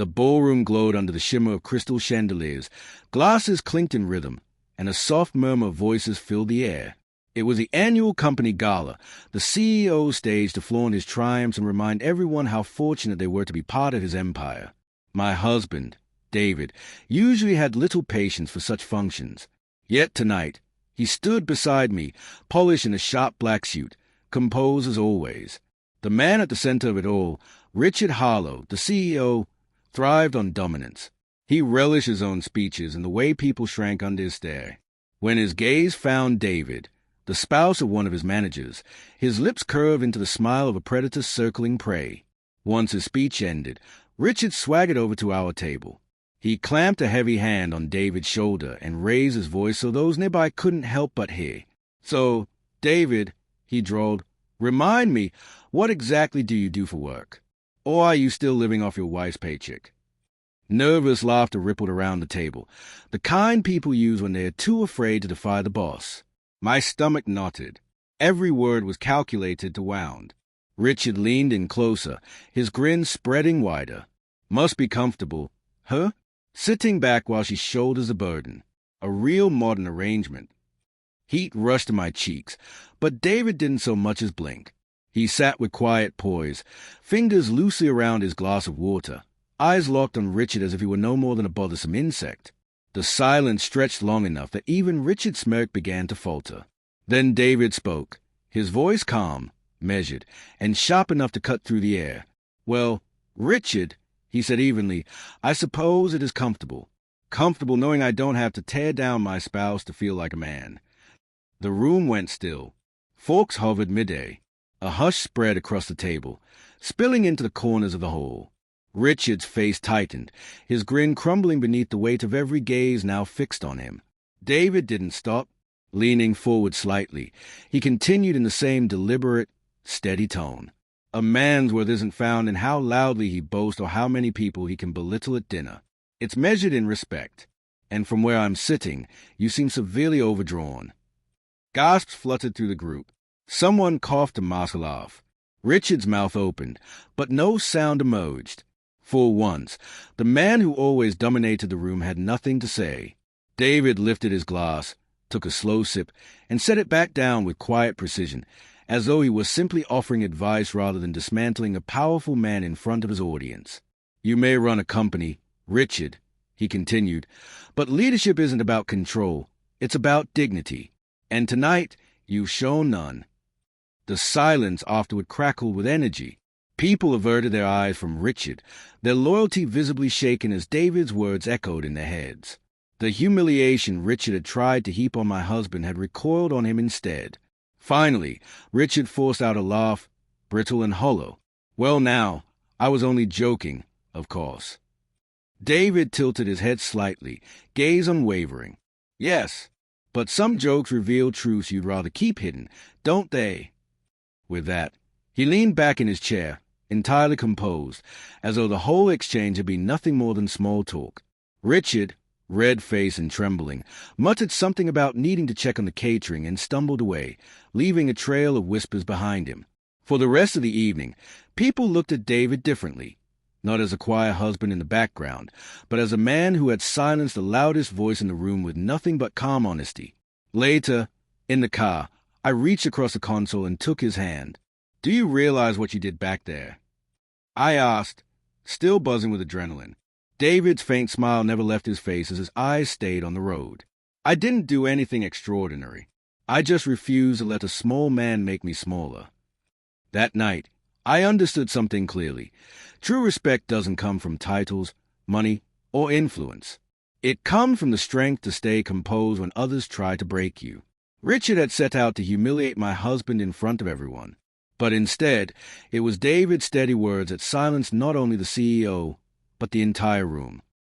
The ballroom glowed under the shimmer of crystal chandeliers, glasses clinked in rhythm, and a soft murmur of voices filled the air. It was the annual company gala, the CEO's stage to flaunt his triumphs and remind everyone how fortunate they were to be part of his empire. My husband, David, usually had little patience for such functions. Yet tonight, he stood beside me, polished in a sharp black suit, composed as always. The man at the center of it all, Richard Harlow, the CEO, thrived on dominance. He relished his own speeches and the way people shrank under his stare. When his gaze found David, the spouse of one of his managers, his lips curved into the smile of a predator circling prey. Once his speech ended, Richard swaggered over to our table. He clamped a heavy hand on David's shoulder and raised his voice so those nearby couldn't help but hear. "So, David," he drawled, "remind me, what exactly do you do for work? Or are you still living off your wife's paycheck?" Nervous laughter rippled around the table, the kind people use when they are too afraid to defy the boss. My stomach knotted. Every word was calculated to wound. Richard leaned in closer, his grin spreading wider. "Must be comfortable, huh?" Sitting back while she shoulders the burden. A real modern arrangement. Heat rushed to my cheeks, but David didn't so much as blink. He sat with quiet poise, fingers loosely around his glass of water, eyes locked on Richard as if he were no more than a bothersome insect. The silence stretched long enough that even Richard's smirk began to falter. Then David spoke, his voice calm, measured, and sharp enough to cut through the air. "Well, Richard," he said evenly, "I suppose it is comfortable. Comfortable knowing I don't have to tear down my spouse to feel like a man." The room went still. Forks hovered midair. A hush spread across the table, spilling into the corners of the hall. Richard's face tightened, his grin crumbling beneath the weight of every gaze now fixed on him. David didn't stop. Leaning forward slightly, he continued in the same deliberate, steady tone. "A man's worth isn't found in how loudly he boasts or how many people he can belittle at dinner. It's measured in respect. And from where I'm sitting, you seem severely overdrawn." Gasps fluttered through the group. Someone coughed to mask a laugh. Richard's mouth opened, but no sound emerged. For once, the man who always dominated the room had nothing to say. David lifted his glass, took a slow sip, and set it back down with quiet precision, as though he was simply offering advice rather than dismantling a powerful man in front of his audience. "You may run a company, Richard," he continued, "but leadership isn't about control. It's about dignity. And tonight, you've shown none." The silence afterward crackled with energy. People averted their eyes from Richard, their loyalty visibly shaken as David's words echoed in their heads. The humiliation Richard had tried to heap on my husband had recoiled on him instead. Finally, Richard forced out a laugh, brittle and hollow. "Well now, I was only joking, of course." David tilted his head slightly, gaze unwavering. "Yes, but some jokes reveal truths you'd rather keep hidden, don't they?" With that, he leaned back in his chair, entirely composed, as though the whole exchange had been nothing more than small talk. Richard, red-faced and trembling, muttered something about needing to check on the catering and stumbled away, leaving a trail of whispers behind him. For the rest of the evening, people looked at David differently, not as a quiet husband in the background, but as a man who had silenced the loudest voice in the room with nothing but calm honesty. Later, in the car, I reached across the console and took his hand. "Do you realize what you did back there?" I asked, still buzzing with adrenaline. David's faint smile never left his face as his eyes stayed on the road. "I didn't do anything extraordinary. I just refused to let a small man make me smaller." That night, I understood something clearly. True respect doesn't come from titles, money, or influence. It comes from the strength to stay composed when others try to break you. Richard had set out to humiliate my husband in front of everyone. But instead, it was David's steady words that silenced not only the CEO, but the entire room.